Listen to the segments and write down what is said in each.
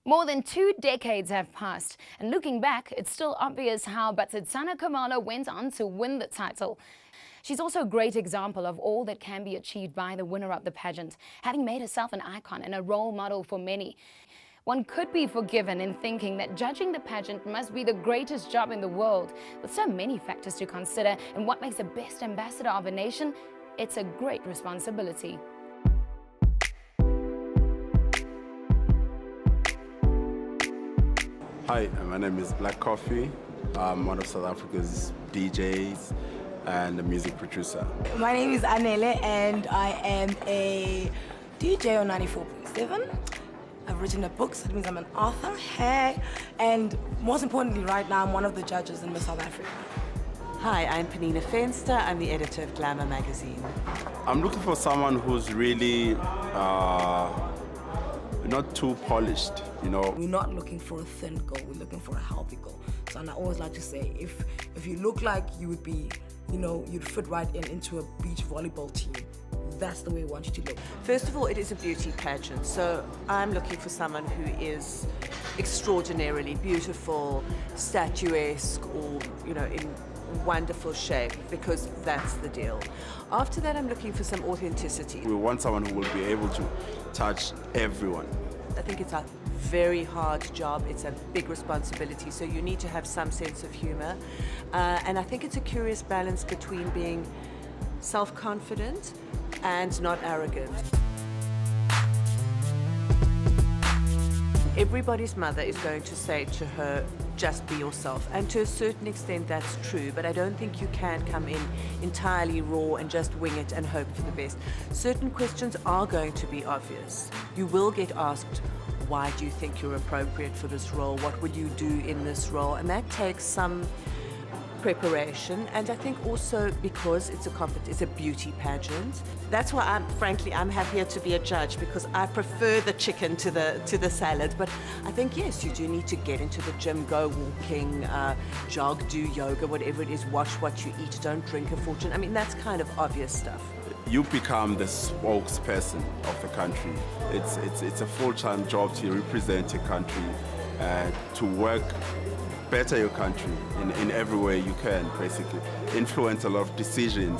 More than 2 decades have passed, and looking back, it's still obvious how Basetsana Khumalo went on to win the title. She's also a great example of all that can be achieved by the winner of the pageant, having made herself an icon and a role model for many. One could be forgiven in thinking that judging the pageant must be the greatest job in the world. With so many factors to consider and what makes the best ambassador of a nation, it's a great responsibility. Hi, my name is Black Coffee. I'm one of South Africa's DJs and a music producer. My name is Anele and I am a DJ on 94.7. I've written a book, so that means I'm an author. Hey! And most importantly, right now, I'm one of the judges in Miss South Africa. Hi, I'm Penina Fenster. I'm the editor of Glamour magazine. I'm looking for someone who's really not too polished, you know. We're not looking for a thin girl, we're looking for a healthy girl. So and I always like to say, if you look like you would be, you'd fit right into a beach volleyball team, that's the way we want you to look. First of all, it is a beauty pageant, so I'm looking for someone who is extraordinarily beautiful, statuesque, or, in wonderful shape, because that's the deal. After that, I'm looking for some authenticity. We want someone who will be able to touch everyone. I think it's a very hard job. It's a big responsibility, so you need to have some sense of humor. And I think it's a curious balance between being self-confident and not arrogant. Everybody's mother is going to say to her, just be yourself. And to a certain extent that's true, but I don't think you can come in entirely raw and just wing it and hope for the best. Certain questions are going to be obvious. You will get asked, why do you think you're appropriate for this role? What would you do in this role? And that takes some preparation, and I think also because it's a beauty pageant. That's why I'm happier to be a judge, because I prefer the chicken to the salad. But I think yes, you do need to get into the gym, go walking, jog, do yoga, whatever it is. Watch what you eat. Don't drink a fortune. I mean, that's kind of obvious stuff. You become the spokesperson of the country. It's a full-time job to represent your country, to work better your country in every way you can, basically. Influence a lot of decisions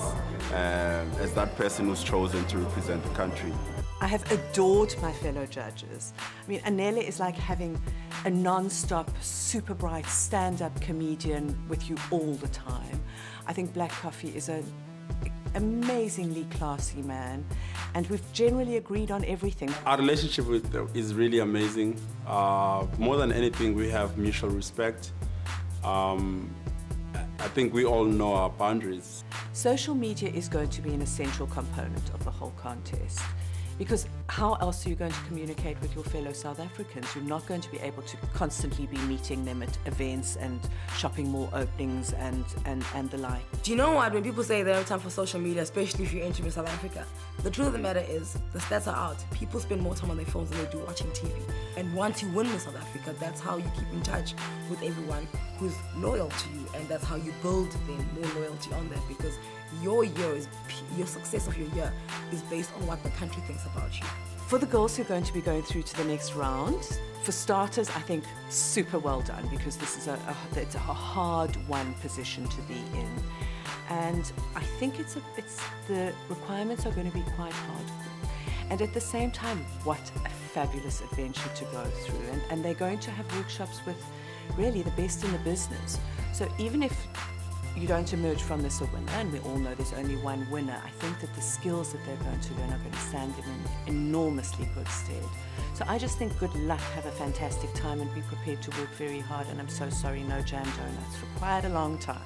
as that person who's chosen to represent the country. I have adored my fellow judges. I mean, Anele is like having a non-stop, super bright stand-up comedian with you all the time. I think Black Coffee is an amazingly classy man, and we've generally agreed on everything. Our relationship is really amazing. More than anything, we have mutual respect. I think we all know our boundaries. Social media is going to be an essential component of the whole contest, because how else are you going to communicate with your fellow South Africans? You're not going to be able to constantly be meeting them at events and shopping mall openings and the like. Do you know what? When people say they have time for social media, especially if you're entering South Africa, the truth of the matter is, the stats are out. People spend more time on their phones than they do watching TV. And once you win Miss South Africa, that's how you keep in touch with everyone who's loyal to you, and that's how you build then more loyalty on that, because your success of your year is based on what the country thinks about you. For the girls who are going to be going through to the next round, for starters, I think super well done, because this is it's a hard-won position to be in. And I think the requirements are going to be quite hard. And at the same time, what a fabulous adventure to go through. And they're going to have workshops with really the best in the business. So even if you don't emerge from this a winner, and we all know there's only one winner, I think that the skills that they're going to learn are going to stand them in enormously good stead. So I just think good luck, have a fantastic time, and be prepared to work very hard. And I'm so sorry, no jam donuts for quite a long time.